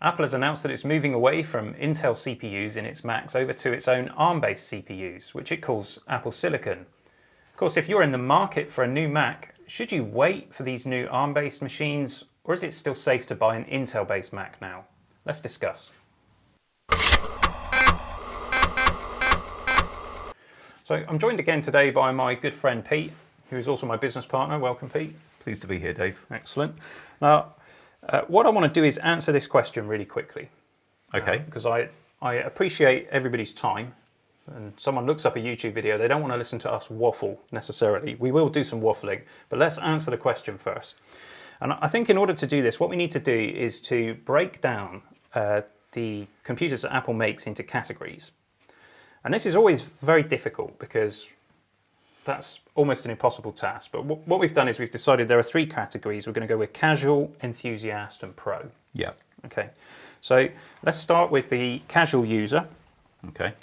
Apple has announced that it's moving away from Intel CPUs in its Macs over to its own ARM-based CPUs, which it calls Apple Silicon. Of course, if you're in the market for a new Mac, should you wait for these new ARM-based machines, or is it still safe to buy an Intel-based Mac now? Let's discuss. So I'm joined again today by my good friend Pete, who is also my business partner. Welcome, Pete. Pleased to be here, Dave. Excellent. Now, what I want to do is answer this question really quickly. Okay. Because I appreciate everybody's time. And someone looks up a YouTube video, they don't want to listen to us waffle necessarily. We will do some waffling, but let's answer the question first. And I think in order to do this, what we need to do is to break down the computers that Apple makes into categories. And this is always very difficult because that's almost an impossible task. But what we've done is we've decided there are three categories. We're going to go with casual, enthusiast, and pro. Yeah. Okay. So let's start with the casual user. Okay.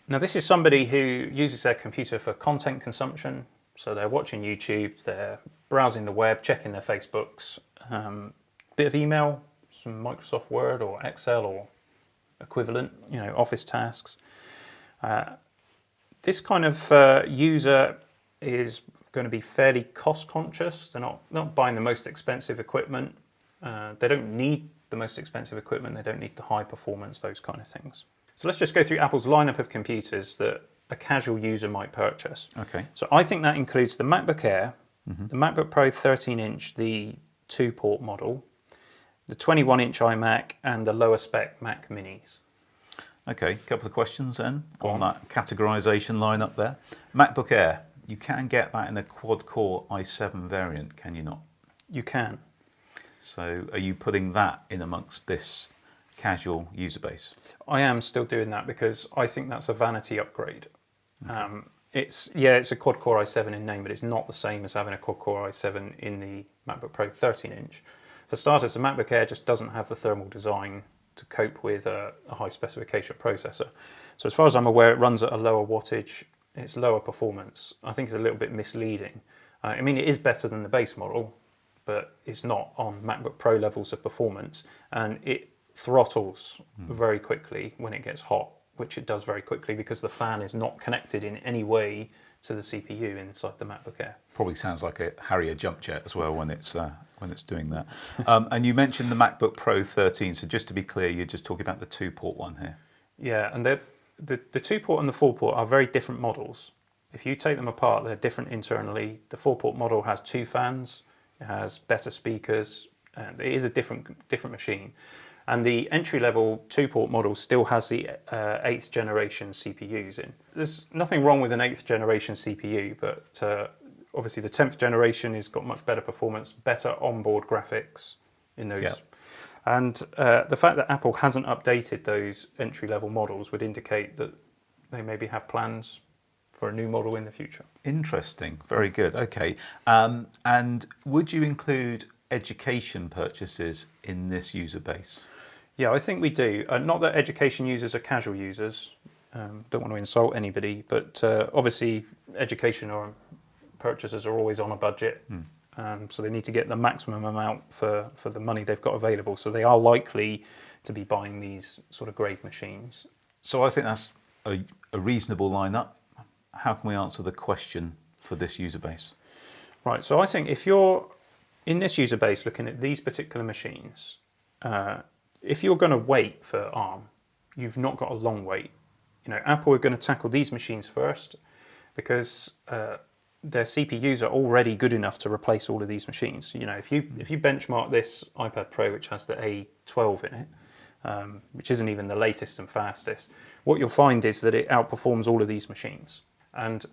Now, this is somebody who uses their computer for content consumption. So they're watching YouTube, they're browsing the web, checking their Facebooks, bit of email, some Microsoft Word or Excel or equivalent, office tasks. This kind of user is going to be fairly cost conscious. They're not buying the most expensive equipment. They don't need the most expensive equipment. They don't need the high performance, those kind of things. So let's just go through Apple's lineup of computers that a casual user might purchase. Okay. So I think that includes the MacBook Air, the MacBook Pro 13-inch, the 2-port model, the 21-inch iMac, and the lower spec Mac Minis. Okay, a couple of questions then on that categorization lineup there. MacBook Air, you can get that in a quad-core i7 variant, can you not? You can. So are you putting that in amongst this casual user base? I am still doing that because I think that's a vanity upgrade. Okay. It's a quad-core i7 in name, but it's not the same as having a quad-core i7 in the MacBook Pro 13-inch. For starters, the MacBook Air just doesn't have the thermal design to cope with a high specification processor. So as far as I'm aware, it runs at a lower wattage, it's lower performance. I think it's a little bit misleading. I mean, it is better than the base model, but it's not on MacBook Pro levels of performance, and it throttles very quickly when it gets hot, which it does very quickly because the fan is not connected in any way to the CPU inside the MacBook Air. Probably sounds like a Harrier jump jet as well when it's doing that. And you mentioned the MacBook Pro 13. So just to be clear, you're just talking about the 2-port one here. Yeah, and the 2-port and the 4-port are very different models. If you take them apart, they're different internally. The 4-port model has 2 fans, it has better speakers, and it is a different machine. And the entry-level 2-port model still has the 8th generation CPUs in. There's nothing wrong with an 8th generation CPU, but obviously the 10th generation has got much better performance, better onboard graphics in those. Yep. And the fact that Apple hasn't updated those entry-level models would indicate that they maybe have plans for a new model in the future. Interesting, very good, okay. And would you include education purchases in this user base? Yeah, I think we do. Not that education users are casual users. Don't want to insult anybody, but obviously education or purchasers are always on a budget. So they need to get the maximum amount for the money they've got available. So they are likely to be buying these sort of grade machines. So I think that's a reasonable lineup. How can we answer the question for this user base? Right, so I think if you're in this user base looking at these particular machines, if you're going to wait for ARM, you've not got a long wait. Apple are going to tackle these machines first because their CPUs are already good enough to replace all of these machines. If you benchmark this iPad Pro, which has the A12 in it, which isn't even the latest and fastest, what you'll find is that it outperforms all of these machines. And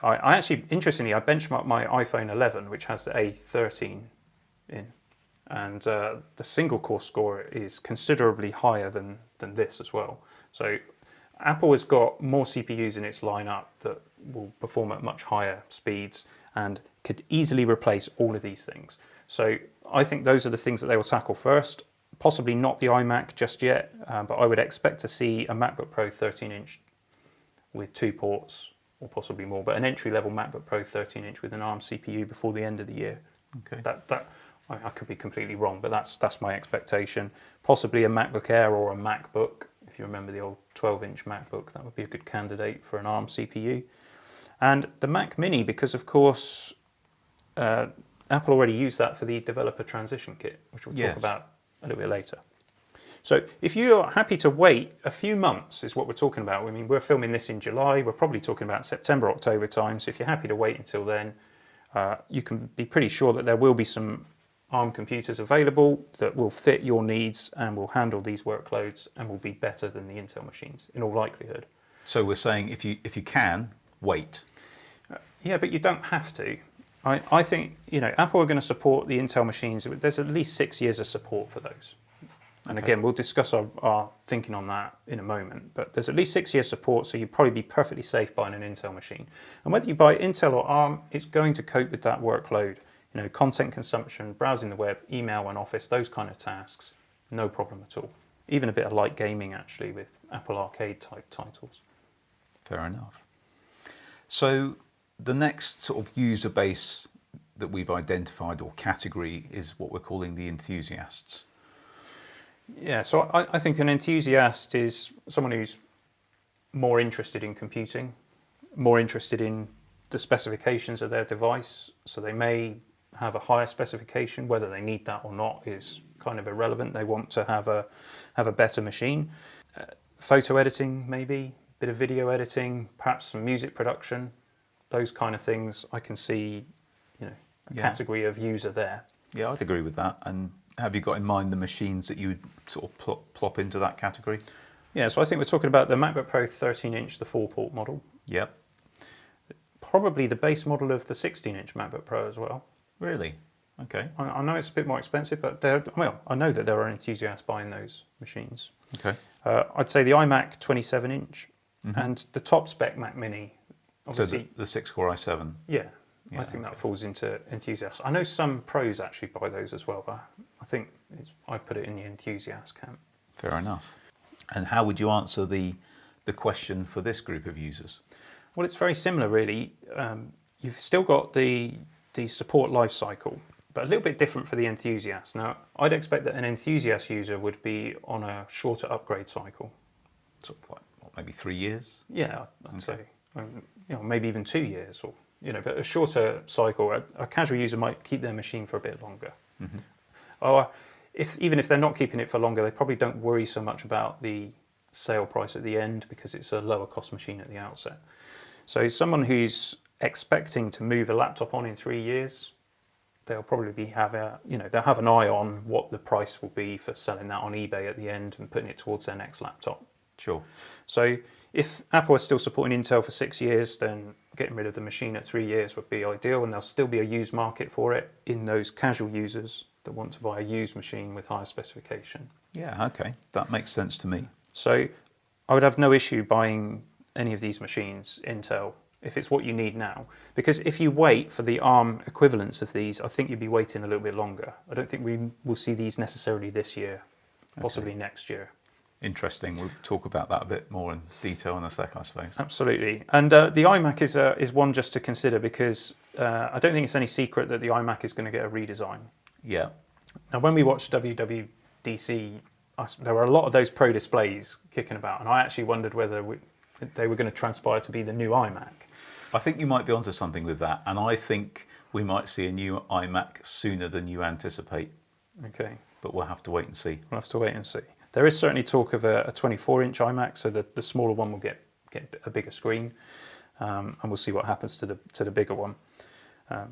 I actually, interestingly, I benchmarked my iPhone 11, which has the A13 in. And the single core score is considerably higher than this as well. So Apple has got more CPUs in its lineup that will perform at much higher speeds and could easily replace all of these things. So I think those are the things that they will tackle first. Possibly not the iMac just yet, but I would expect to see a MacBook Pro 13-inch with 2 ports or possibly more, but an entry-level MacBook Pro 13-inch with an ARM CPU before the end of the year. Okay. That I could be completely wrong, but that's my expectation. Possibly a MacBook Air or a MacBook. If you remember the old 12-inch MacBook, that would be a good candidate for an ARM CPU. And the Mac Mini, because of course Apple already used that for the developer transition kit, which we'll talk about a little bit later. So if you're happy to wait a few months is what we're talking about. I mean, we're filming this in July. We're probably talking about September, October time. So if you're happy to wait until then, you can be pretty sure that there will be some ARM computers available that will fit your needs and will handle these workloads and will be better than the Intel machines in all likelihood. So we're saying if you can, wait. Yeah, but you don't have to. I think, Apple are going to support the Intel machines. There's at least 6 years of support for those. And again, we'll discuss our thinking on that in a moment. But there's at least 6 years support, so you'd probably be perfectly safe buying an Intel machine. And whether you buy Intel or ARM, it's going to cope with that workload. Content consumption, browsing the web, email and Office, those kind of tasks, no problem at all. Even a bit of light gaming, actually, with Apple Arcade type titles. Fair enough. So the next sort of user base that we've identified or category is what we're calling the enthusiasts. Yeah, so I think an enthusiast is someone who's more interested in computing, more interested in the specifications of their device. So they may have a higher specification. Whether they need that or not is kind of irrelevant. They want to have a better machine. Photo editing, maybe, a bit of video editing, perhaps some music production, those kind of things. I can see, a category of user there. Yeah, I'd agree with that. And have you got in mind the machines that you would sort of plop into that category? Yeah, so I think we're talking about the MacBook Pro 13-inch, the 4-port model. Yep. Probably the base model of the 16-inch MacBook Pro as well. Really? Okay. I know it's a bit more expensive, but I know that there are enthusiasts buying those machines. Okay. I'd say the iMac 27-inch and the top spec Mac Mini. Obviously, So the 6-core i7? Yeah, I think that falls into enthusiasts. I know some pros actually buy those as well, but I think I put it in the enthusiast camp. Fair enough. And how would you answer the question for this group of users? Well, it's very similar, really. You've still got the support life cycle, but a little bit different for the enthusiast. Now, I'd expect that an enthusiast user would be on a shorter upgrade cycle. Sort of like, maybe 3 years? Yeah, I'd say. Maybe even 2 years, or but a shorter cycle. A casual user might keep their machine for a bit longer. Or even if they're not keeping it for longer, they probably don't worry so much about the sale price at the end because it's a lower cost machine at the outset. So someone who's expecting to move a laptop on in 3 years, they'll probably they'll have an eye on what the price will be for selling that on eBay at the end and putting it towards their next laptop. Sure. So if Apple is still supporting Intel for 6 years, then getting rid of the machine at 3 years would be ideal, and there'll still be a used market for it in those casual users that want to buy a used machine with higher specification. Yeah, okay. That makes sense to me. So I would have no issue buying any of these machines, Intel, if it's what you need now. Because if you wait for the ARM equivalents of these, I think you'd be waiting a little bit longer. I don't think we will see these necessarily this year, possibly next year. Interesting. We'll talk about that a bit more in detail in a sec, I suppose. Absolutely. And the iMac is one just to consider because I don't think it's any secret that the iMac is going to get a redesign. Yeah. Now, when we watched WWDC, there were a lot of those Pro displays kicking about, and I actually wondered whether they were going to transpire to be the new iMac. I think you might be onto something with that, and I think we might see a new iMac sooner than you anticipate. Okay. But we'll have to wait and see. We'll have to wait and see. There is certainly talk of a 24-inch iMac, so the smaller one will get a bigger screen, and we'll see what happens to the bigger one.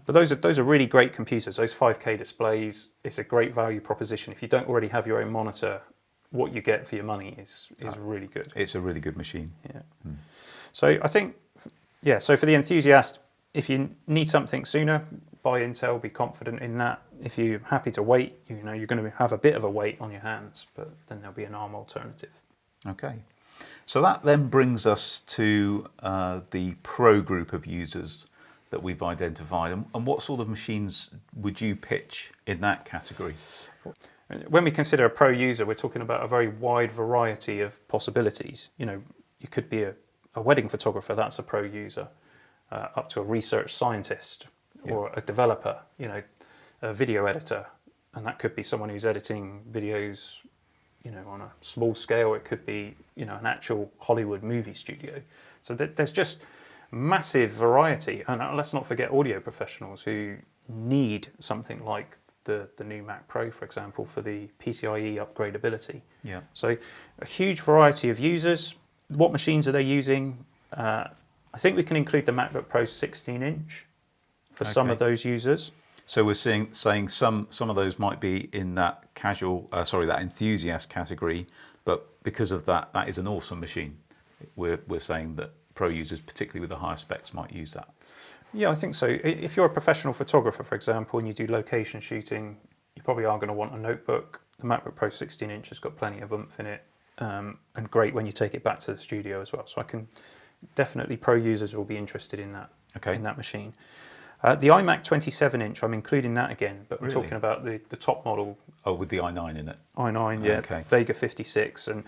But those are really great computers. Those 5K displays, it's a great value proposition. If you don't already have your own monitor, what you get for your money is really good. It's a really good machine. Yeah. So I think, so for the enthusiast, if you need something sooner, buy Intel, be confident in that. If you're happy to wait, you're going to have a bit of a wait on your hands, but then there'll be an ARM alternative. Okay. So that then brings us to the Pro group of users that we've identified. And what sort of machines would you pitch in that category? When we consider a Pro user, we're talking about a very wide variety of possibilities. You could be a wedding photographer, that's a Pro user, up to a research scientist or a developer, a video editor. and that could be someone who's editing videos, on a small scale. It could be, an actual Hollywood movie studio. So there's just massive variety. And let's not forget audio professionals who need something like the new Mac Pro, for example, for the PCIe upgradability. Yeah. So a huge variety of users. What machines are they using? I think we can include the MacBook Pro 16-inch for some of those users. So we're saying some of those might be in that that enthusiast category, but because of that is an awesome machine. We're saying that pro users, particularly with the higher specs, might use that. Yeah, I think so. If you're a professional photographer, for example, and you do location shooting, you probably are going to want a notebook. The MacBook Pro 16-inch has got plenty of oomph in it, and great when you take it back to the studio as well. So I can definitely, pro users will be interested in that, in that machine. The iMac 27-inch, I'm including that again, but we're talking about the top model. Oh, with the i9 in it. i9, yeah, Vega 56. And,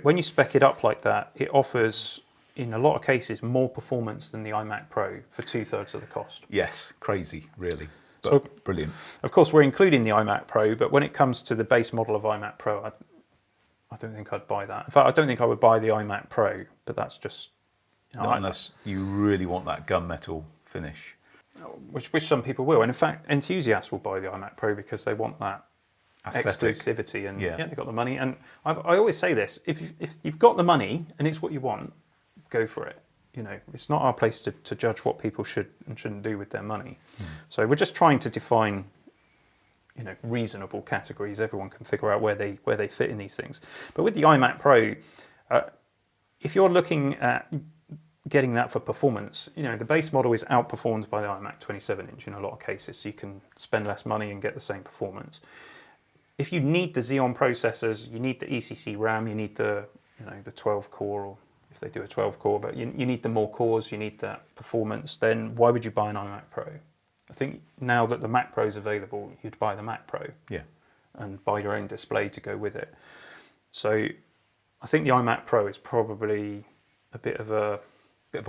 when you spec it up like that, it offers, in a lot of cases, more performance than the iMac Pro for 2/3 of the cost. Yes, crazy, really. But So, brilliant. Of course, we're including the iMac Pro, but when it comes to the base model of iMac Pro, I don't think I'd buy that. In fact, I don't think I would buy the iMac Pro, but that's just... Not unless you really want that gunmetal finish. Which some people will. And in fact, enthusiasts will buy the iMac Pro because they want that Aesthetic. exclusivity. And they've got the money. And I always say this, if you've got the money and it's what you want, go for it. It's not our place to judge what people should and shouldn't do with their money. So we're just trying to define reasonable categories. Everyone can figure out where they fit in these things. But with the iMac Pro, if you're looking at getting that for performance, the base model is outperformed by the iMac 27-inch in a lot of cases, so you can spend less money and get the same performance. If you need the Xeon processors, you need the ECC RAM, you need the 12 core, or if they do a 12 core, but you need the more cores, you need that performance, then why would you buy an iMac Pro? I think now that the Mac Pro is available, you'd buy the Mac Pro and buy your own display to go with it. So I think the iMac Pro is probably a bit of a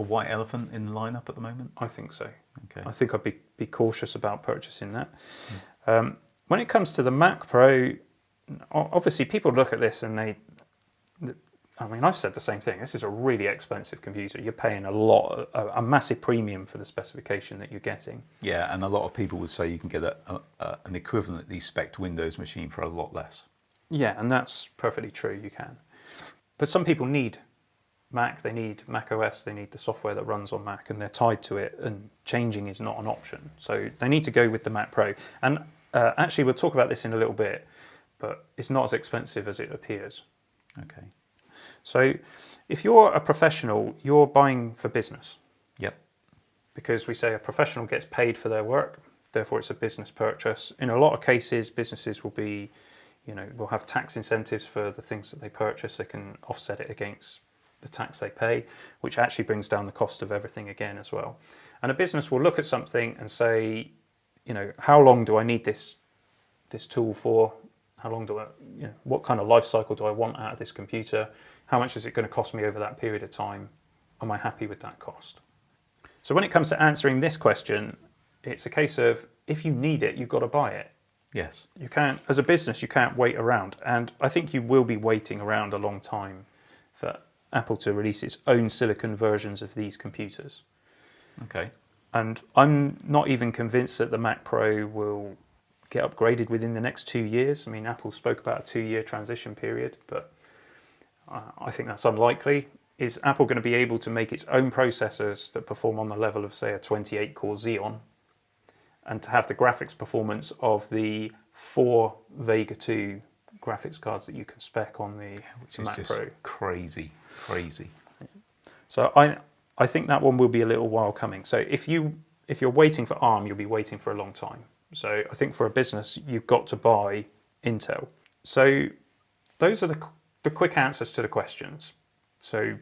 white elephant in the lineup at the moment? I think so. Okay. I think I'd be cautious about purchasing that. When it comes to the Mac Pro, obviously people look at this and I've said the same thing. This is a really expensive computer. You're paying a massive premium for the specification that you're getting. Yeah, and a lot of people would say you can get an equivalently spec'd Windows machine for a lot less. Yeah, and that's perfectly true, you can. But some people need Mac, they need Mac OS, they need the software that runs on Mac, and they're tied to it, and changing is not an option. So they need to go with the Mac Pro. And actually, we'll talk about this in a little bit, but it's not as expensive as it appears. Okay. So if you're a professional, you're buying for business. Yep. Because we say a professional gets paid for their work, therefore it's a business purchase. In a lot of cases, businesses will will have tax incentives for the things that they purchase. They can offset it against the tax they pay, which actually brings down the cost of everything again as well. And a business will look at something and say, how long do I need this tool for? How long do I, what kind of life cycle do I want out of this computer? How much is it going to cost me over that period of time? Am I happy with that cost? So when it comes to answering this question, it's a case of, if you need it, you've got to buy it. Yes. You can't, as a business, you can't wait around. And I think you will be waiting around a long time for Apple to release its own silicon versions of these computers. Okay. And I'm not even convinced that the Mac Pro will get upgraded within the next 2 years. I mean, Apple spoke about a 2-year transition period, but I think that's unlikely. Is Apple going to be able to make its own processors that perform on the level of, say, a 28-core Xeon, and to have the graphics performance of the 4 Vega 2 graphics cards that you can spec on the Mac just Pro? Crazy. So I think that one will be a little while coming. So if you're waiting for ARM, you'll be waiting for a long time. So I think for a business, you've got to buy Intel. So those are the quick answers to the questions. So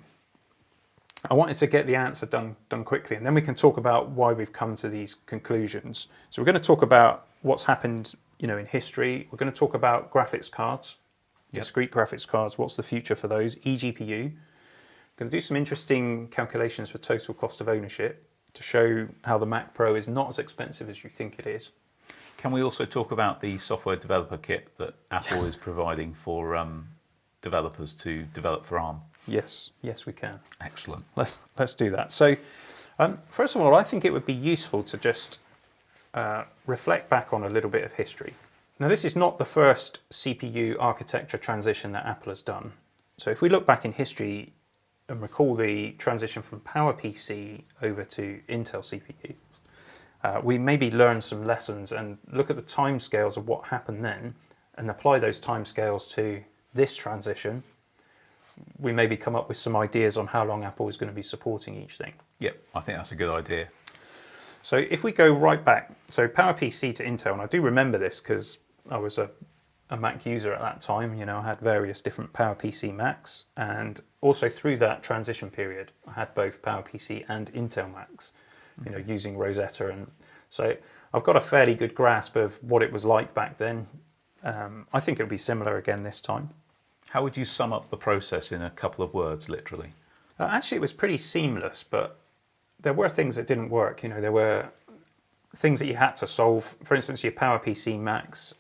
I wanted to get the answer done quickly, and then we can talk about why we've come to these conclusions. So we're going to talk about what's happened, in history. We're going to talk about graphics cards, discrete graphics cards. What's the future for those? eGPU. Going to do some interesting calculations for total cost of ownership to show how the Mac Pro is not as expensive as you think it is. Can we also talk about the software developer kit that Apple is providing for developers to develop for ARM? Yes, we can. Excellent. Let's do that. So, first of all, I think it would be useful to just reflect back on a little bit of history. Now, this is not the first CPU architecture transition that Apple has done. So if we look back in history and recall the transition from PowerPC over to Intel CPUs, we maybe learn some lessons and look at the timescales of what happened then and apply those timescales to this transition. We maybe come up with some ideas on how long Apple is going to be supporting each thing. Yeah, I think that's a good idea. So if we go right back, so PowerPC to Intel, and I do remember this because I was a Mac user at that time. I had various different PowerPC Macs, and also through that transition period, I had both PowerPC and Intel Macs, using Rosetta. And so I've got a fairly good grasp of what it was like back then. I think it'll be similar again this time. How would you sum up the process in a couple of words, literally? Actually, it was pretty seamless, but there were things that didn't work. There were things that you had to solve. For instance, your PowerPC Macs,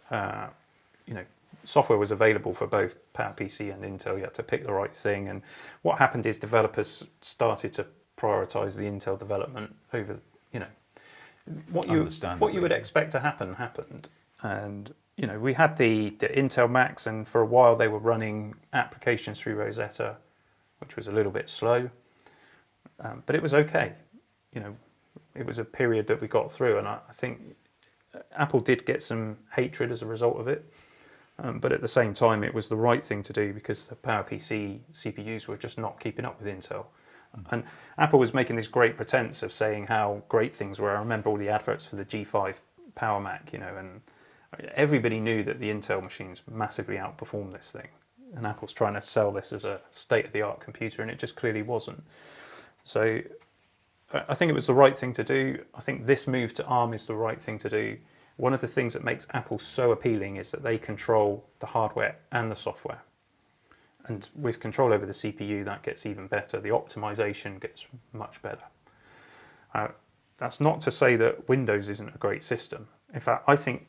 software was available for both PowerPC and Intel. You had to pick the right thing. And what happened is developers started to prioritize the Intel development over, what you would expect to happen happened. And, we had the Intel Macs, and for a while they were running applications through Rosetta, which was a little bit slow. But it was okay. It was a period that we got through, and I think Apple did get some hatred as a result of it. But at the same time, it was the right thing to do because the PowerPC CPUs were just not keeping up with Intel. And Apple was making this great pretense of saying how great things were. I remember all the adverts for the G5 Power Mac, and everybody knew that the Intel machines massively outperformed this thing. And Apple's trying to sell this as a state-of-the-art computer, and it just clearly wasn't. So I think it was the right thing to do. I think this move to ARM is the right thing to do. One of the things that makes Apple so appealing is that they control the hardware and the software. And with control over the CPU, that gets even better. The optimization gets much better. That's not to say that Windows isn't a great system. In fact, I think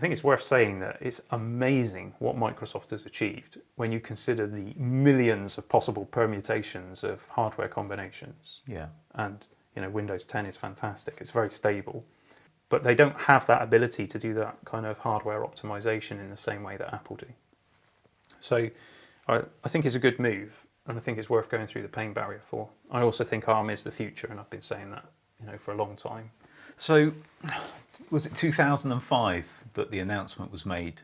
it's worth saying that it's amazing what Microsoft has achieved when you consider the millions of possible permutations of hardware combinations. Yeah. And Windows 10 is fantastic. It's very stable. But they don't have that ability to do that kind of hardware optimization in the same way that Apple do. So I think it's a good move, and I think it's worth going through the pain barrier for. I also think ARM is the future, and I've been saying that for a long time. So was it 2005 that the announcement was made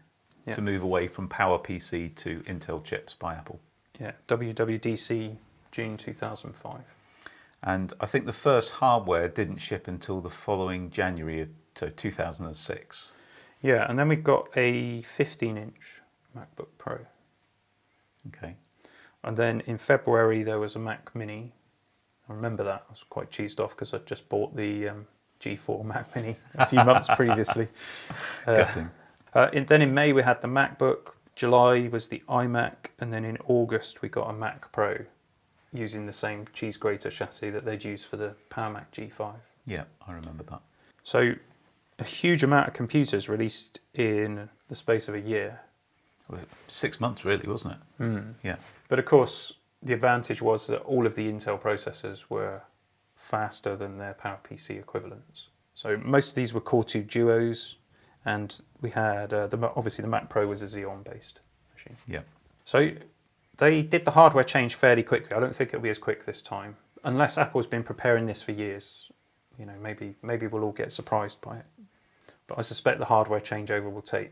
to move away from PowerPC to Intel chips by Apple? Yeah, WWDC, June 2005. And I think the first hardware didn't ship until the following January, so 2006. Yeah, and then we got a 15-inch MacBook Pro. Okay. And then in February there was a Mac Mini. I remember that. I was quite cheesed off because I'd just bought the G4 Mac Mini a few months previously. Gutting. Then in May we had the MacBook. July was the iMac, and then in August we got a Mac Pro using the same cheese grater chassis that they'd used for the Power Mac G5. Yeah, I remember that. So a huge amount of computers released in the space of a year. It was 6 months really, wasn't it? Mm. Yeah. But of course, the advantage was that all of the Intel processors were faster than their PowerPC equivalents. So most of these were Core 2 Duos, and we had, obviously the Mac Pro was a Xeon-based machine. Yeah. So they did the hardware change fairly quickly. I don't think it'll be as quick this time, unless Apple's been preparing this for years. Maybe we'll all get surprised by it. But I suspect the hardware changeover will take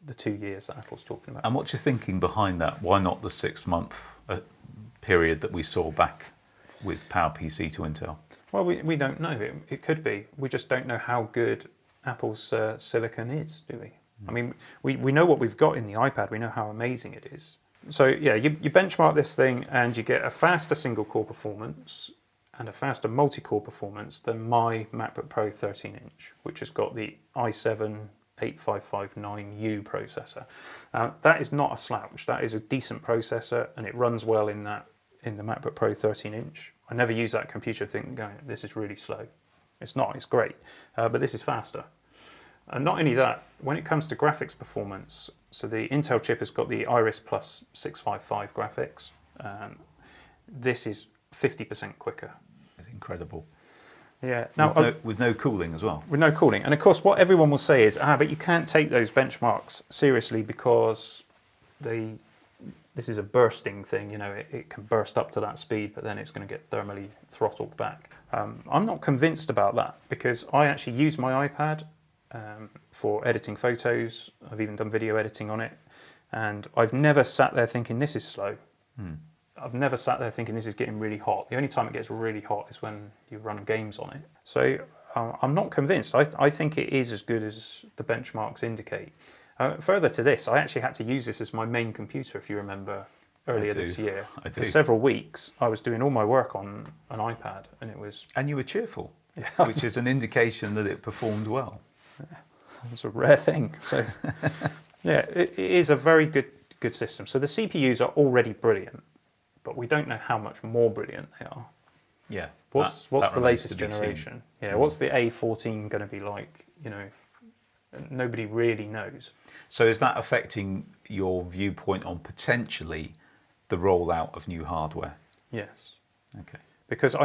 the 2 years that Apple's talking about. And what's your thinking behind that? Why not the 6 month period that we saw back with PowerPC to Intel? Well, we don't know. It could be. We just don't know how good Apple's silicon is, do we? I mean, we know what we've got in the iPad. We know how amazing it is. So yeah, you benchmark this thing and you get a faster single core performance and a faster multi-core performance than my MacBook Pro 13-inch, which has got the i7-8559U processor. That is not a slouch. That is a decent processor, and it runs well in the MacBook Pro 13-inch. I never use that computer thinking, this is really slow. It's not. It's great, but this is faster. And not only that, when it comes to graphics performance, so the Intel chip has got the Iris Plus 655 graphics. This is 50% quicker. It's incredible. Yeah. With no cooling as well. With no cooling. And of course, what everyone will say is, but you can't take those benchmarks seriously because this is a bursting thing. It can burst up to that speed, but then it's going to get thermally throttled back. I'm not convinced about that because I actually use my iPad for editing photos. I've even done video editing on it, and I've never sat there thinking this is slow. I've never sat there thinking this is getting really hot. The only time it gets really hot is when you run games on it. So I'm not convinced. I think it is as good as the benchmarks indicate. Further to this, I actually had to use this as my main computer, if you remember, earlier this year. For several weeks, I was doing all my work on an iPad, and it was... And you were cheerful, which is an indication that it performed well. It's a rare thing. So, yeah, it is a very good system. So the CPUs are already brilliant, but we don't know how much more brilliant they are. Yeah. What's the latest generation? Yeah. What's the A14 going to be like? Nobody really knows. So is that affecting your viewpoint on potentially the rollout of new hardware? Yes. Okay. Because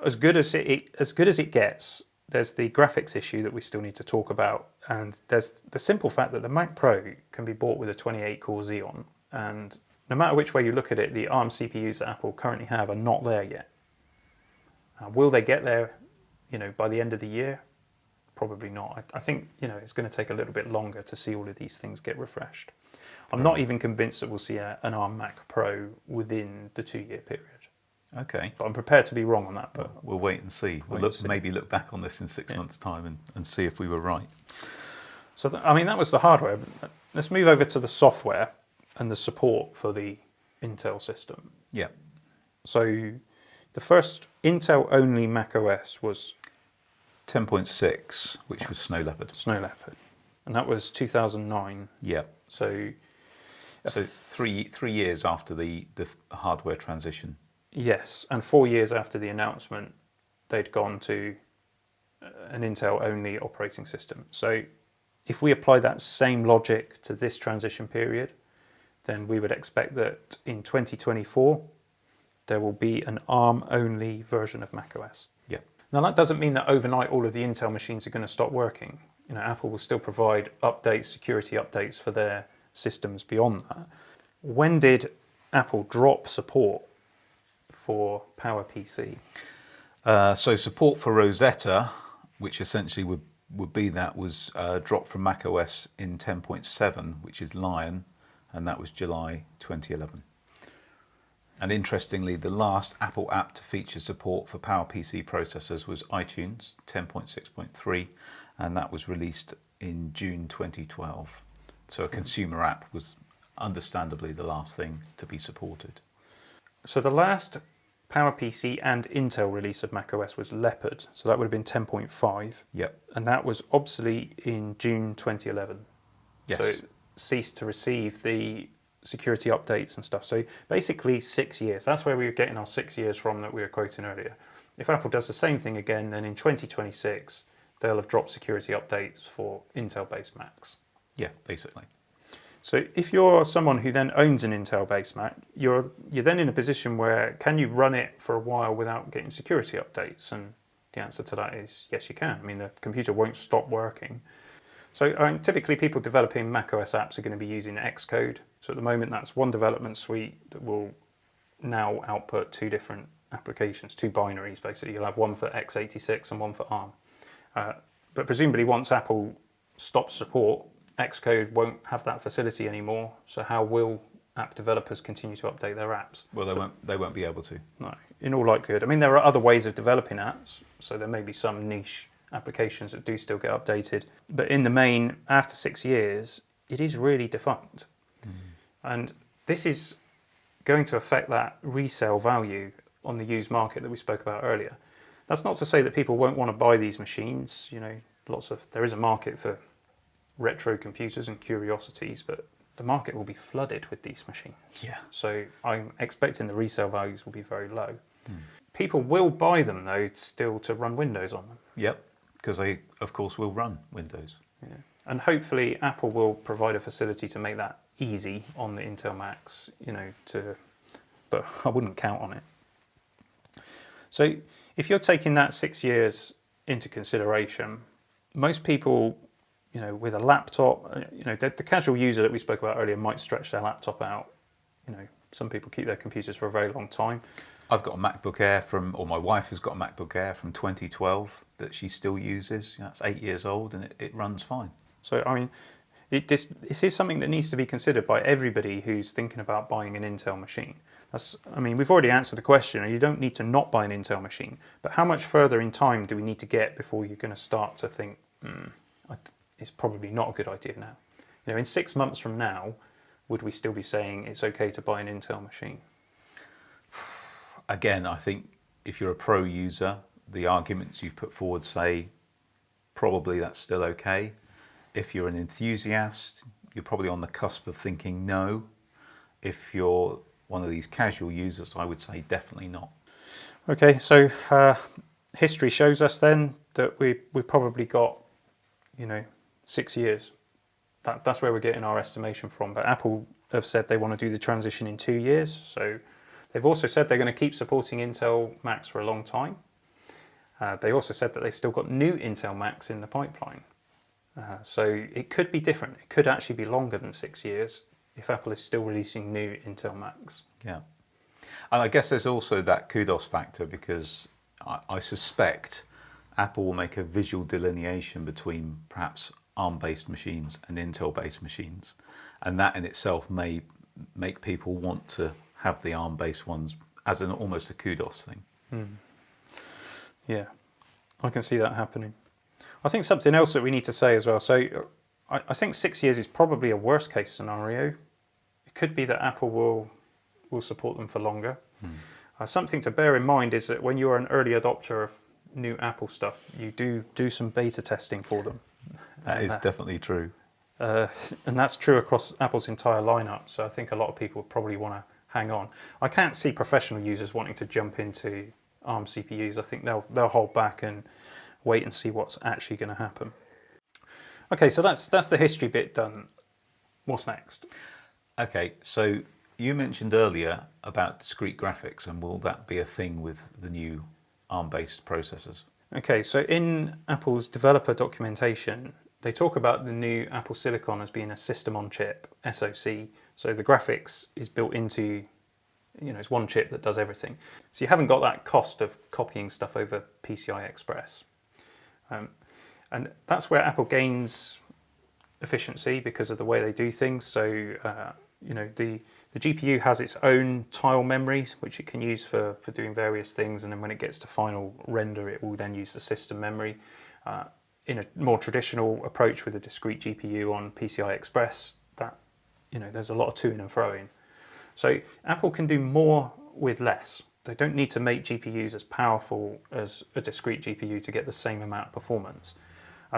as good as it gets, there's the graphics issue that we still need to talk about, and there's the simple fact that the Mac Pro can be bought with a 28-core Xeon, and no matter which way you look at it, the ARM CPUs that Apple currently have are not there yet. Will they get there, by the end of the year? Probably not. I think, it's going to take a little bit longer to see all of these things get refreshed. I'm not even convinced that we'll see an ARM Mac Pro within the 2-year period. Okay. But I'm prepared to be wrong on that. But we'll wait and see. Maybe look back on this in 6 months' time and see if we were right. So, that was the hardware. Let's move over to the software and the support for the Intel system. Yeah. So the first Intel-only Mac OS was 10.6, which was Snow Leopard. Snow Leopard. And that was 2009. Yeah. So 3 years after the hardware transition. Yes, and 4 years after the announcement, they'd gone to an Intel-only operating system. So if we apply that same logic to this transition period, then we would expect that in 2024, there will be an ARM-only version of macOS. Yeah. Now, that doesn't mean that overnight all of the Intel machines are going to stop working. Apple will still provide updates, security updates for their systems beyond that. When did Apple drop support for PowerPC? So support for Rosetta, which essentially would be that, was dropped from macOS in 10.7, which is Lion, and that was July 2011. And interestingly, the last Apple app to feature support for PowerPC processors was iTunes 10.6.3, and that was released in June 2012. So a consumer app was understandably the last thing to be supported. So the last PowerPC and Intel release of macOS was Leopard, so that would have been 10.5. Yep. And that was obsolete in June 2011. Yes. So it ceased to receive the security updates and stuff. So basically 6 years. That's where we were getting our 6 years from that we were quoting earlier. If Apple does the same thing again, then in 2026, they'll have dropped security updates for Intel-based Macs. Yeah, basically. So if you're someone who then owns an Intel-based Mac, you're then in a position where can you run it for a while without getting security updates? And the answer to that is yes, you can. The computer won't stop working. So typically people developing macOS apps are going to be using Xcode. So at the moment, that's one development suite that will now output 2 different applications, 2 binaries basically. You'll have one for x86 and one for ARM. But presumably once Apple stops support, Xcode won't have that facility anymore. So how will app developers continue to update their apps? Well, they won't be able to. No, in all likelihood. There are other ways of developing apps. So there may be some niche applications that do still get updated. But in the main, after 6 years, it is really defunct. And this is going to affect that resale value on the used market that we spoke about earlier. That's not to say that people won't want to buy these machines. There is a market for retro computers and curiosities, but the market will be flooded with these machines. Yeah. So I'm expecting the resale values will be very low. People will buy them though still to run Windows on them. Yep, because they of course will run Windows. Yeah. And hopefully Apple will provide a facility to make that easy on the Intel Macs, but I wouldn't count on it. So if you're taking that 6 years into consideration, most people, with a laptop, the casual user that we spoke about earlier might stretch their laptop out. Some people keep their computers for a very long time. I've got a MacBook Air or my wife has got a MacBook Air from 2012 that she still uses. That's 8 years old and it runs fine. So, I mean, this is something that needs to be considered by everybody who's thinking about buying an Intel machine. We've already answered the question. You don't need to not buy an Intel machine, but how much further in time do we need to get before you're going to start to think, it's probably not a good idea now? In 6 months from now, would we still be saying it's okay to buy an Intel machine? Again, I think if you're a pro user, the arguments you've put forward say probably that's still okay. If you're an enthusiast, you're probably on the cusp of thinking no. If you're one of these casual users, I would say definitely not. Okay, so history shows us then that we probably got, 6 years. That's where we're getting our estimation from. But Apple have said they want to do the transition in 2 years. So they've also said they're going to keep supporting Intel Macs for a long time. They also said that they've still got new Intel Macs in the pipeline. So it could be different. It could actually be longer than 6 years if Apple is still releasing new Intel Macs. Yeah. And I guess there's also that kudos factor because I suspect Apple will make a visual delineation between perhaps ARM-based machines and Intel-based machines. And that in itself may make people want to have the ARM-based ones as almost a kudos thing. Yeah, I can see that happening. I think something else that we need to say as well. So I think 6 years is probably a worst case scenario. It could be that Apple will support them for longer. Something to bear in mind is that when you're an early adopter of new Apple stuff, you do some beta testing for them. That is definitely true. And that's true across Apple's entire lineup. So I think a lot of people probably want to hang on. I can't see professional users wanting to jump into ARM CPUs. I think they'll hold back and wait and see what's actually going to happen. Okay, so that's the history bit done. What's next? Okay, so you mentioned earlier about discrete graphics, and will that be a thing with the new ARM-based processors? Okay, so in Apple's developer documentation, they talk about the new Apple Silicon as being a system on chip, SoC. So the graphics is built into, it's one chip that does everything. So you haven't got that cost of copying stuff over PCI Express. And that's where Apple gains efficiency because of the way they do things. So, the GPU has its own tile memories, which it can use for doing various things. And then when it gets to final render, it will then use the system memory. In a more traditional approach with a discrete GPU on PCI Express, there's a lot of to-ing and fro-ing. So Apple can do more with less. They don't need to make GPUs as powerful as a discrete GPU to get the same amount of performance.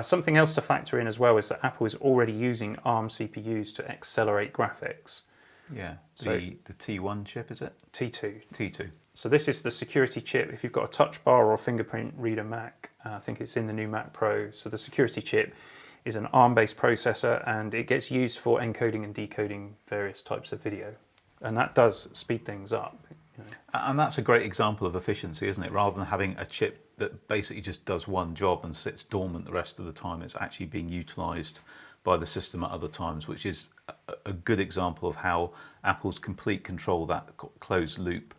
Something else to factor in as well is that Apple is already using ARM CPUs to accelerate graphics. Yeah, the T1 chip, is it? T2. T2. So this is the security chip. If you've got a touch bar or a fingerprint reader Mac, I think it's in the new Mac Pro. So the security chip is an ARM-based processor and it gets used for encoding and decoding various types of video. And that does speed things up. And that's a great example of efficiency, isn't it? Rather than having a chip that basically just does one job and sits dormant the rest of the time, it's actually being utilised by the system at other times, which is a good example of how Apple's complete control of that closed loop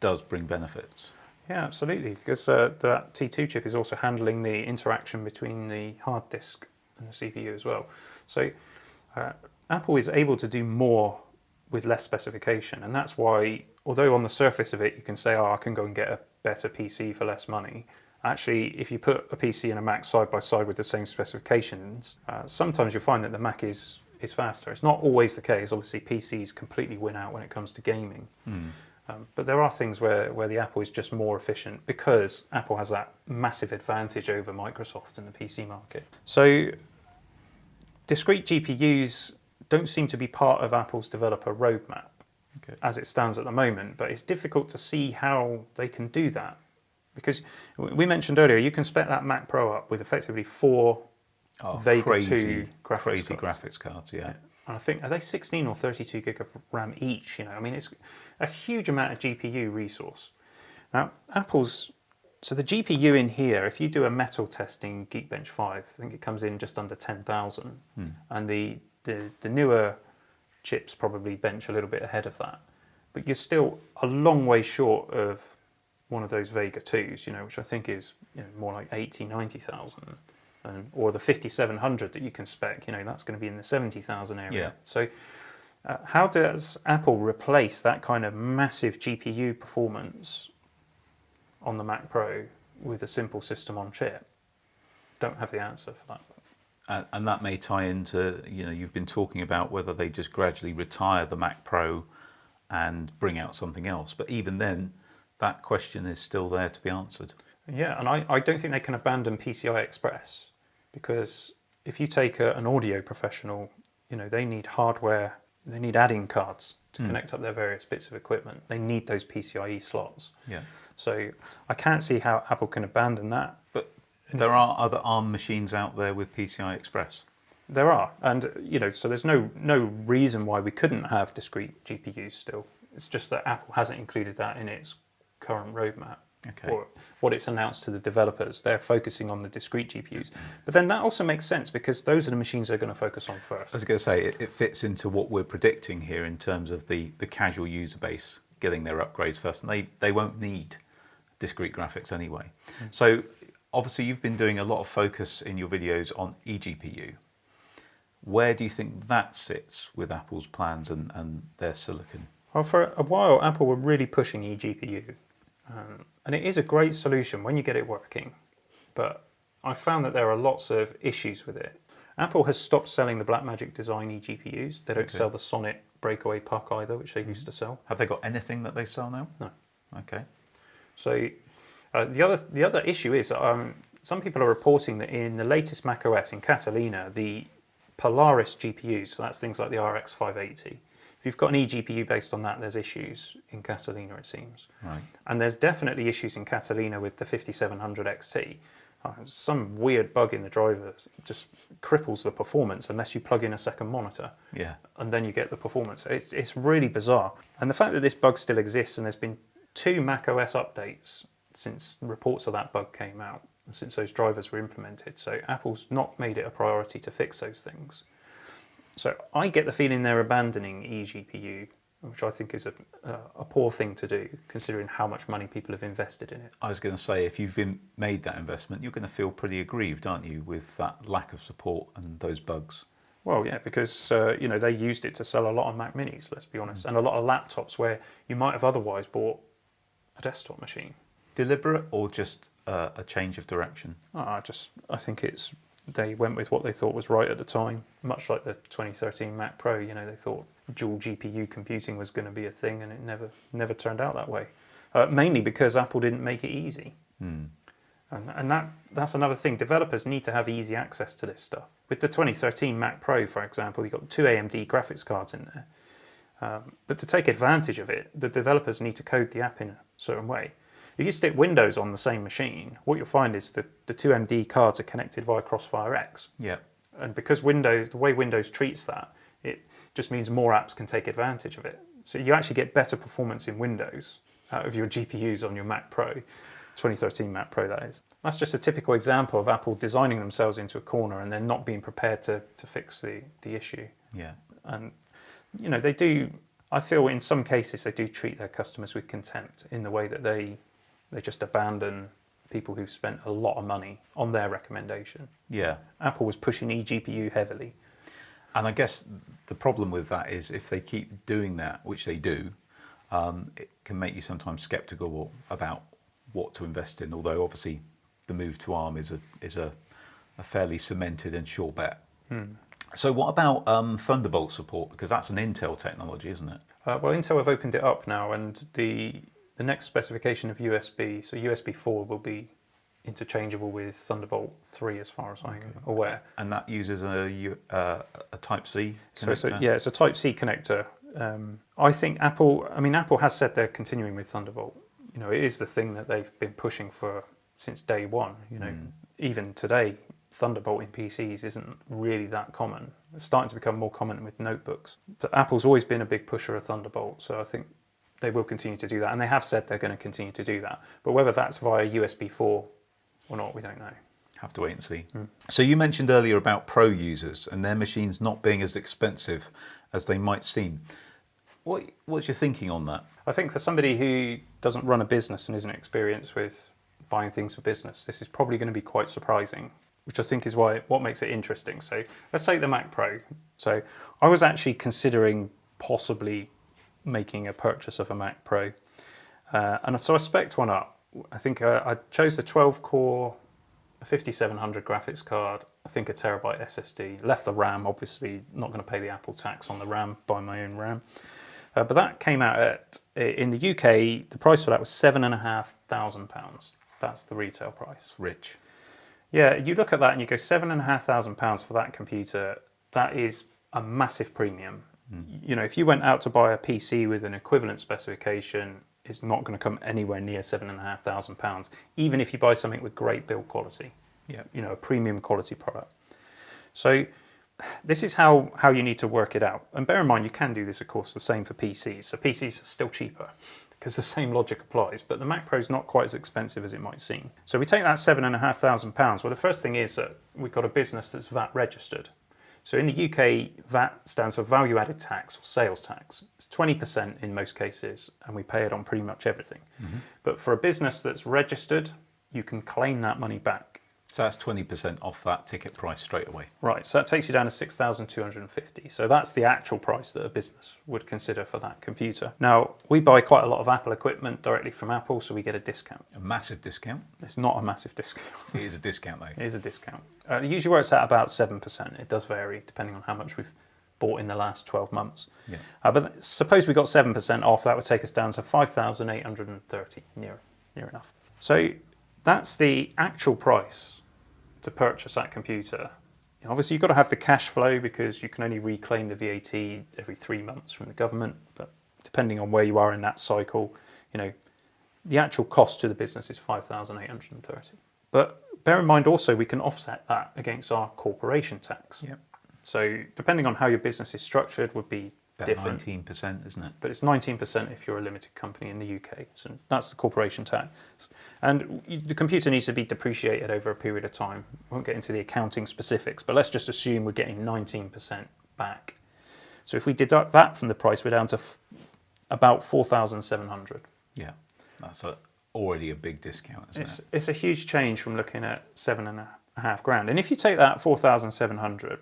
does bring benefits. Yeah, absolutely, because that T2 chip is also handling the interaction between the hard disk and the CPU as well. So Apple is able to do more with less specification, and that's why, although on the surface of it you can say, I can go and get a better PC for less money, actually if you put a PC and a Mac side by side with the same specifications, sometimes you'll find that the Mac is faster. It's not always the case. Obviously PCs completely win out when it comes to gaming. But there are things where the Apple is just more efficient because Apple has that massive advantage over Microsoft in the PC market. So discrete GPUs don't seem to be part of Apple's developer roadmap as it stands at the moment, but it's difficult to see how they can do that. Because we mentioned earlier, you can spec that Mac Pro up with effectively 4 Vega crazy, 2 graphics crazy cards. graphics cards, yeah. And I think, are they 16 or 32 gig of RAM each? You know, I mean, it's a huge amount of GPU resource. Now, so the GPU in here, if you do a metal test in Geekbench 5, I think it comes in just under 10,000. And the newer chips probably bench a little bit ahead of that. But you're still a long way short of one of those Vega 2s, you know, which I think is, you know, more like 80, 90,000. Or the 5700 that you can spec, you know, that's going to be in the 70,000 area. Yeah. So how does Apple replace that kind of massive GPU performance on the Mac Pro with a simple system on chip? Don't have the answer for that. And that may tie into, you know, you've been talking about whether they just gradually retire the Mac Pro and bring out something else. But even then, that question is still there to be answered. Yeah, and I don't think they can abandon PCI Express, because if you take an audio professional, you know, they need hardware, they need add-in cards to connect up their various bits of equipment. They need those PCIe slots. Yeah. So I can't see how Apple can abandon that. But there are other ARM machines out there with PCI Express. There are, and you know, so there's no reason why we couldn't have discrete GPUs still. It's just that Apple hasn't included that in its current roadmap. Okay. Or what it's announced to the developers. They're focusing on the discrete GPUs. But then that also makes sense, because those are the machines they're going to focus on first. I was going to say, it fits into what we're predicting here in terms of the casual user base getting their upgrades first, and they won't need discrete graphics anyway. So obviously you've been doing a lot of focus in your videos on eGPU. Where do you think that sits with Apple's plans and their silicon? Well, for a while, Apple were really pushing eGPU. And it is a great solution when you get it working. But I found that there are lots of issues with it. Apple has stopped selling the Blackmagic design eGPUs. They don't sell the Sonnet Breakaway Puck either, which they used to sell. Have they got anything that they sell now? No. Okay. So the other issue is some people are reporting that in the latest macOS in Catalina, the Polaris GPUs, so that's things like the RX 580, if you've got an eGPU based on that, there's issues in Catalina, it seems. Right. And there's definitely issues in Catalina with the 5700 XT. Some weird bug in the driver just cripples the performance unless you plug in a second monitor. Yeah. And then you get the performance. It's really bizarre. And the fact that this bug still exists, and there's been 2 macOS updates since reports of that bug came out, and since those drivers were implemented. So Apple's not made it a priority to fix those things. So I get the feeling they're abandoning eGPU, which I think is a poor thing to do, considering how much money people have invested in it. I was going to say, if you've made that investment, you're going to feel pretty aggrieved, aren't you, with that lack of support and those bugs? Well, yeah, because you know, they used it to sell a lot of Mac Minis, let's be honest, and a lot of laptops where you might have otherwise bought a desktop machine. Deliberate or just a change of direction? I think they went with what they thought was right at the time, much like the 2013 Mac Pro. You know, they thought dual GPU computing was going to be a thing, and it never turned out that way. Mainly because Apple didn't make it easy. And that's another thing. Developers need to have easy access to this stuff. With the 2013 Mac Pro, for example, you've got 2 AMD graphics cards in there. But to take advantage of it, the developers need to code the app in a certain way. If you stick Windows on the same machine, what you'll find is that the 2 AMD cards are connected via Crossfire X. Yeah. And because the way Windows treats that, it just means more apps can take advantage of it. So you actually get better performance in Windows out of your GPUs on your Mac Pro, 2013 Mac Pro that is. That's just a typical example of Apple designing themselves into a corner and then not being prepared to fix the issue. Yeah. And, you know, I feel in some cases they do treat their customers with contempt in the way that they just abandon people who've spent a lot of money on their recommendation. Yeah. Apple was pushing eGPU heavily. And I guess the problem with that is if they keep doing that, which they do, it can make you sometimes skeptical about what to invest in, although obviously the move to ARM is a fairly cemented and sure bet. So what about Thunderbolt support? Because that's an Intel technology, isn't it? Well, Intel have opened it up now, and the next specification of USB, so USB 4 will be interchangeable with Thunderbolt 3 as far as I'm aware. And that uses a Type-C connector? So it's a Type-C connector. I think Apple has said they're continuing with Thunderbolt. You know, it is the thing that they've been pushing for since day one. You know, even today, Thunderbolt in PCs isn't really that common. It's starting to become more common with notebooks. But Apple's always been a big pusher of Thunderbolt, so I think they will continue to do that. And they have said they're going to continue to do that. But whether that's via USB 4 or not, we don't know. Have to wait and see. So you mentioned earlier about pro users and their machines not being as expensive as they might seem. What's your thinking on that? I think for somebody who doesn't run a business and isn't experienced with buying things for business, this is probably going to be quite surprising, which I think is what makes it interesting. So let's take the Mac Pro. So I was actually considering possibly making a purchase of a Mac Pro. And so I spec'd one up. I think I chose the 12-core 5700 graphics card, I think a terabyte SSD, left the RAM, obviously not going to pay the Apple tax on the RAM, buy my own RAM. But that came out at, in the UK, the price for that was £7,500. That's the retail price. Rich. Yeah, you look at that and you go £7,500 for that computer, that is a massive premium. You know, if you went out to buy a PC with an equivalent specification, it's not going to come anywhere near £7,500, even if you buy something with great build quality. Yeah. You know, a premium quality product. So this is how you need to work it out. And bear in mind, you can do this, of course, the same for PCs. So PCs are still cheaper because the same logic applies, but the Mac Pro is not quite as expensive as it might seem. So we take that £7,500. Well, the first thing is that we've got a business that's VAT registered. So in the UK, VAT stands for value added tax or sales tax. It's 20% in most cases, and we pay it on pretty much everything. But for a business that's registered, you can claim that money back. So that's 20% off that ticket price straight away. Right, so that takes you down to 6,250. So that's the actual price that a business would consider for that computer. Now, we buy quite a lot of Apple equipment directly from Apple, so we get a discount. A massive discount. It's not a massive discount. It is a discount though. It is a discount. It usually works out about 7%. It does vary depending on how much we've bought in the last 12 months. Yeah. But suppose we got 7% off, that would take us down to 5,830, near enough. So that's the actual price to purchase that computer. Obviously, you've got to have the cash flow because you can only reclaim the VAT every 3 months from the government. But depending on where you are in that cycle, you know, the actual cost to the business is 5,830. But bear in mind also, we can offset that against our corporation tax. Yep. So depending on how your business is structured would be About different. 19%, isn't it? But it's 19% if you're a limited company in the UK. So that's the corporation tax. And the computer needs to be depreciated over a period of time. We won't get into the accounting specifics, but let's just assume we're getting 19% back. So if we deduct that from the price, we're down to about 4,700. Yeah, that's already a big discount, isn't it? It's a huge change from looking at £7,500. And if you take that 4,700,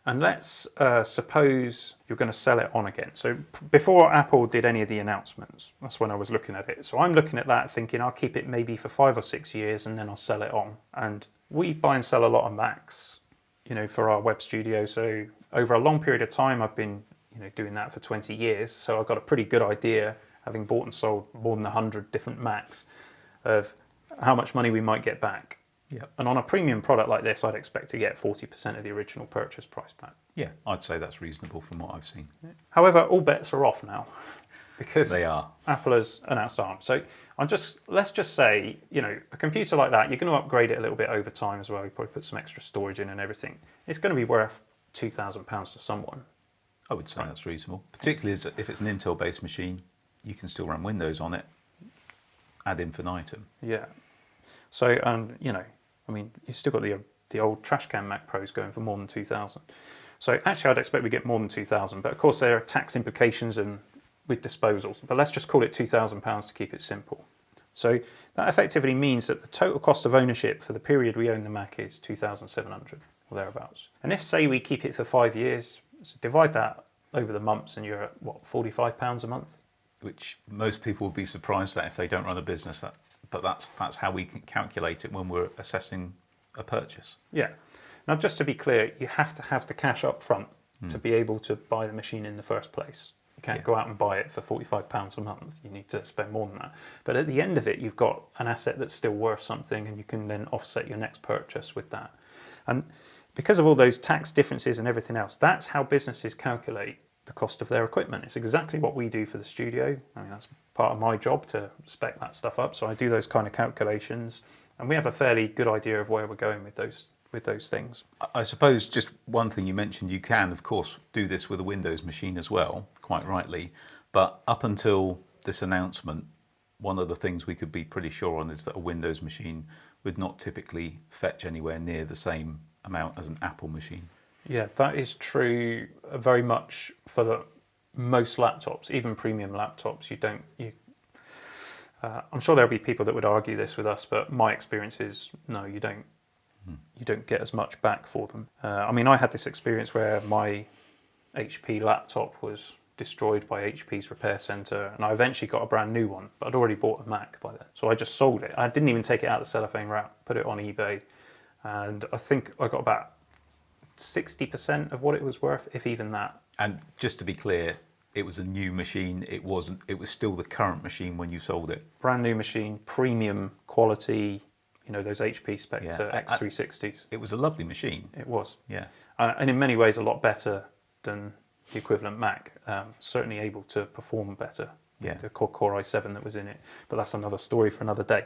and let's suppose you're going to sell it on again. So before Apple did any of the announcements, that's when I was looking at it. So I'm looking at that thinking I'll keep it maybe for 5 or 6 years and then I'll sell it on. And we buy and sell a lot of Macs, you know, for our web studio. So over a long period of time, I've been, you know, doing that for 20 years. So I've got a pretty good idea, having bought and sold more than 100 different Macs, of how much money we might get back. Yep. And on a premium product like this, I'd expect to get 40% of the original purchase price back. Yeah, I'd say that's reasonable from what I've seen. However, all bets are off now because They are. Apple has announced ARM. So let's just say, you know, a computer like that, you're going to upgrade it a little bit over time as well. You probably put some extra storage in and everything. It's going to be worth £2,000 to someone. I would say that's reasonable, particularly if it's an Intel-based machine. You can still run Windows on it ad infinitum. Yeah. So, and you know, I mean, you've still got the old trash can Mac Pros going for more than 2,000. So actually, I'd expect we get more than 2,000. But of course, there are tax implications and with disposals. But let's just call it £2,000 to keep it simple. So that effectively means that the total cost of ownership for the period we own the Mac is 2,700 or thereabouts. And if, say, we keep it for 5 years, so divide that over the months, and you're at what, £45 a month? Which most people would be surprised at if they don't run a business. But that's how we can calculate it when we're assessing a purchase. Yeah. Now, just to be clear, you have to have the cash up front to be able to buy the machine in the first place. You can't go out and buy it for £45 a month. You need to spend more than that. But at the end of it, you've got an asset that's still worth something, and you can then offset your next purchase with that. And because of all those tax differences and everything else, that's how businesses calculate the cost of their equipment. It's exactly what we do for the studio. I mean, that's part of my job to spec that stuff up. So I do those kind of calculations. And we have a fairly good idea of where we're going with those things. I suppose just one thing you mentioned, you can, of course, do this with a Windows machine as well, quite rightly. But up until this announcement, one of the things we could be pretty sure on is that a Windows machine would not typically fetch anywhere near the same amount as an Apple machine. Yeah, that is true very much for most laptops, even premium laptops. I'm sure there'll be people that would argue this with us, but my experience is no, you don't. You don't get as much back for them. I mean, I had this experience where my HP laptop was destroyed by HP's repair center, and I eventually got a brand new one, but I'd already bought a Mac by then. So I just sold it. I didn't even take it out of the cellophane wrap, put it on eBay, and I think I got about 60% of what it was worth, if even that. And just to be clear, it was a new machine. It was still the current machine when you sold it. Brand new machine, premium quality, those HP Spectre X360s. It was a lovely machine. It was. Yeah. And in many ways a lot better than the equivalent Mac. Certainly able to perform better. Yeah. The Core i7 that was in it. But that's another story for another day.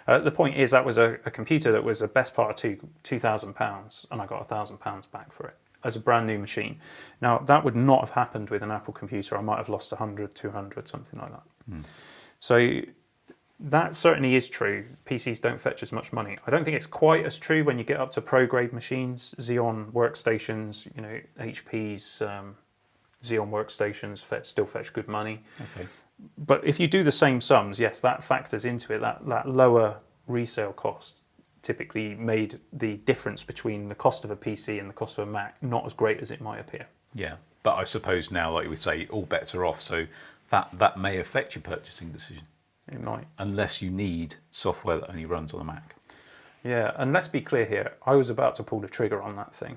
The point is that was a computer that was the best part of £2,000, and I got £1,000 back for it as a brand new machine. Now, that would not have happened with an Apple computer. I might have lost 100, 200, something like that. So that certainly is true. PCs don't fetch as much money. I don't think it's quite as true when you get up to pro-grade machines, Xeon workstations, HP's Xeon workstations still fetch good money. Okay. But if you do the same sums, yes, that factors into it. That lower resale cost typically made the difference between the cost of a PC and the cost of a Mac not as great as it might appear. Yeah, but I suppose now, like you would say, all bets are off, so that may affect your purchasing decision. It might. Unless you need software that only runs on a Mac. Yeah, and let's be clear here. I was about to pull the trigger on that thing,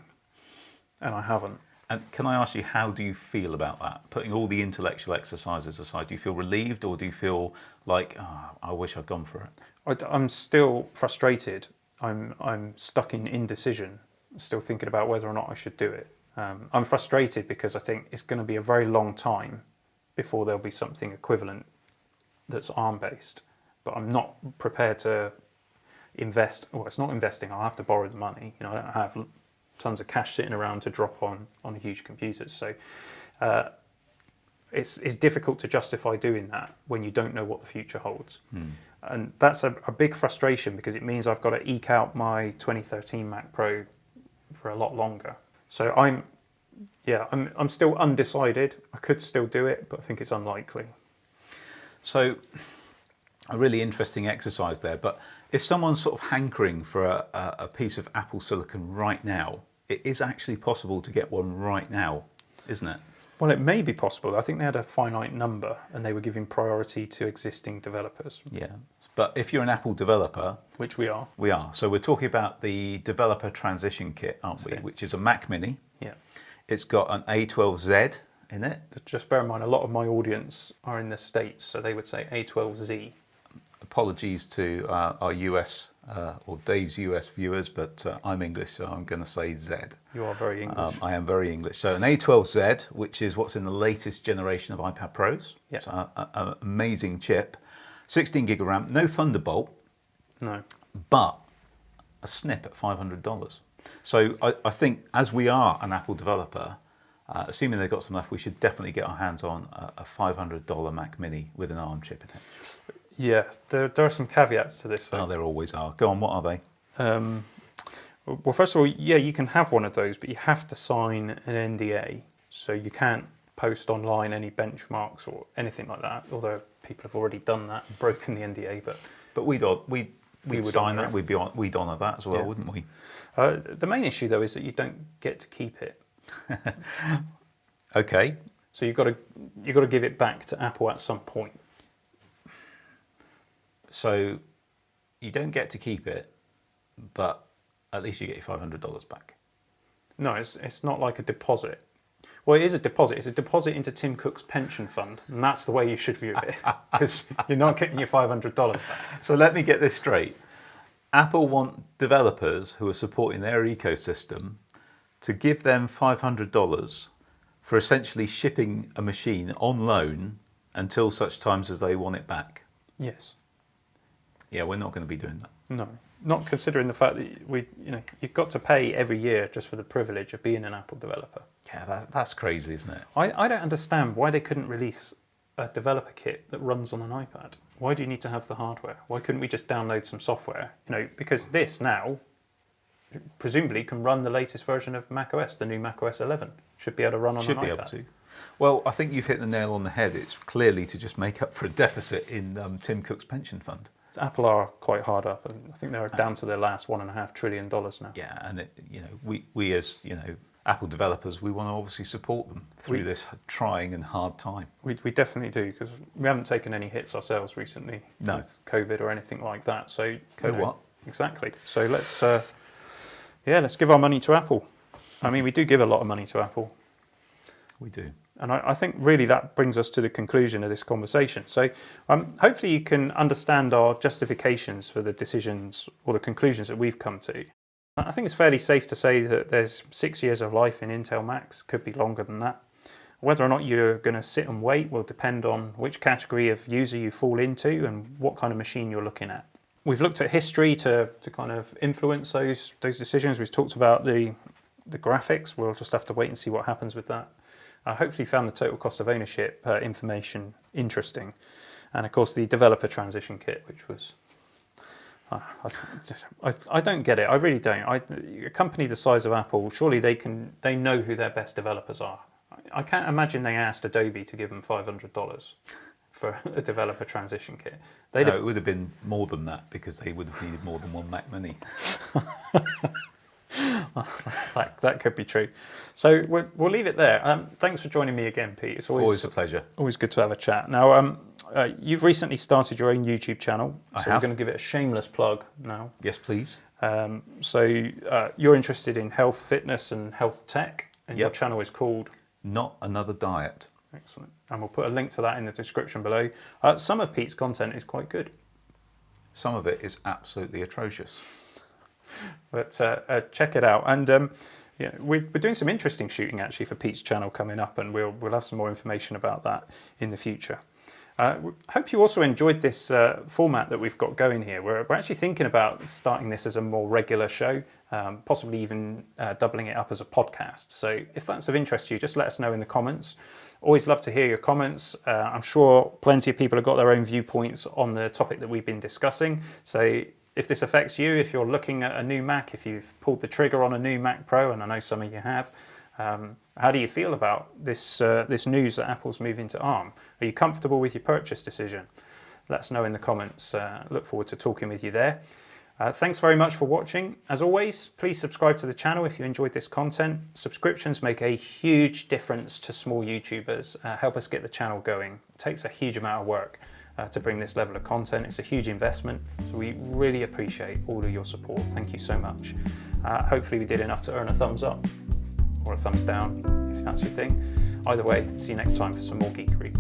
and I haven't. And can I ask you, how do you feel about that? Putting all the intellectual exercises aside, do you feel relieved, or do you feel like, I wish I'd gone for it? I'm still frustrated. I'm stuck in indecision, still thinking about whether or not I should do it. I'm frustrated because I think it's going to be a very long time before there'll be something equivalent that's ARM-based. But I'm not prepared to invest. Well, it's not investing. I'll have to borrow the money. I don't have tons of cash sitting around to drop on huge computers. So it's difficult to justify doing that when you don't know what the future holds. And that's a big frustration because it means I've got to eke out my 2013 Mac Pro for a lot longer. So I'm still undecided. I could still do it, but I think it's unlikely. So a really interesting exercise there. But if someone's sort of hankering for a piece of Apple silicon right now, it is actually possible to get one right now, isn't it? Well, it may be possible. I think they had a finite number and they were giving priority to existing developers. Yeah. But if you're an Apple developer... Which we are. We are. So we're talking about the developer transition kit, aren't we? Which is a Mac Mini. Yeah. It's got an A12Z in it. Just bear in mind, a lot of my audience are in the States, so they would say A12Z. Apologies to our US or Dave's US viewers, but I'm English, so I'm going to say Z. You are very English. I am very English. So an A12Z, which is what's in the latest generation of iPad Pros. Yeah. So an amazing chip. 16 gig of RAM, no Thunderbolt. No. But a snip at $500. So I think as we are an Apple developer, assuming they've got some left, we should definitely get our hands on a $500 Mac Mini with an ARM chip in it. Yeah, there are some caveats to this. Oh, there always are. Go on, what are they? Well, first of all, yeah, you can have one of those, but you have to sign an NDA. So you can't post online any benchmarks or anything like that, although people have already done that and broken the NDA. But we'd would sign honour that. We'd honour that as well, Yeah. wouldn't we? The main issue, though, is that you don't get to keep it. Okay. So you've got to give it back to Apple at some point. So you don't get to keep it, but at least you get your $500 back. No, it's not like a deposit. Well, it is a deposit. It's a deposit into Tim Cook's pension fund, and that's the way you should view it, because you're not getting your $500 back. So let me get this straight. Apple want developers who are supporting their ecosystem to give them $500 for essentially shipping a machine on loan until such times as they want it back. Yes. Yeah, we're not going to be doing that. No. not considering the fact that you've got to pay every year just for the privilege of being an Apple developer. Yeah, that's crazy, isn't it? I don't understand why they couldn't release a developer kit that runs on an iPad. Why do you need to have the hardware? Why couldn't we just download some software? Because this now presumably can run the latest version of macOS, the new macOS 11. Should be able to run on an iPad. Should be able to. Well, I think you've hit the nail on the head. It's clearly to just make up for a deficit in Tim Cook's pension fund. Apple are quite hard up, and I think they're down to their last $1.5 trillion now. Yeah, and we as Apple developers, we want to obviously support them through this trying and hard time. We definitely do, because we haven't taken any hits ourselves recently with COVID or anything like that. So what? Exactly. So let's give our money to Apple. I mean, we do give a lot of money to Apple. We do. And I think really that brings us to the conclusion of this conversation. So hopefully you can understand our justifications for the decisions or the conclusions that we've come to. I think it's fairly safe to say that there's 6 years of life in Intel Macs, could be longer than that. Whether or not you're going to sit and wait will depend on which category of user you fall into and what kind of machine you're looking at. We've looked at history to kind of influence those decisions. We've talked about the graphics. We'll just have to wait and see what happens with that. I hopefully found the total cost of ownership information interesting. And of course the developer transition kit, which was, I don't get it. I really don't. A company the size of Apple, surely they know who their best developers are. I can't imagine they asked Adobe to give them $500 for a developer transition kit. It would have been more than that, because they would have needed more than one Mac Mini. That could be true. So we'll leave it there. Thanks for joining me again, Pete. It's always a pleasure. Always good to have a chat. Now, you've recently started your own YouTube channel. I have. We're going to give it a shameless plug now. Yes, please. You're interested in health, fitness and health tech, and your channel is called Not Another Diet. Excellent. And we'll put a link to that in the description below. Some of Pete's content is quite good. Some of it is absolutely atrocious. But check it out. And we're doing some interesting shooting actually for Pete's channel coming up, and we'll have some more information about that in the future. Hope you also enjoyed this format that we've got going here. We're actually thinking about starting this as a more regular show, possibly even doubling it up as a podcast. So if that's of interest to you, just let us know in the comments. Always love to hear your comments. I'm sure plenty of people have got their own viewpoints on the topic that we've been discussing. So if this affects you, if you're looking at a new Mac, if you've pulled the trigger on a new Mac Pro, and I know some of you have, how do you feel about this news that Apple's moving to ARM? Are you comfortable with your purchase decision? Let us know in the comments. Look forward to talking with you there. Thanks very much for watching. As always, please subscribe to the channel if you enjoyed this content. Subscriptions make a huge difference to small YouTubers, help us get the channel going. It takes a huge amount of work to bring this level of content. It's a huge investment, so we really appreciate all of your support. Thank you so much. Hopefully we did enough to earn a thumbs up or a thumbs down, if that's your thing. Either way, see you next time for some more geekery.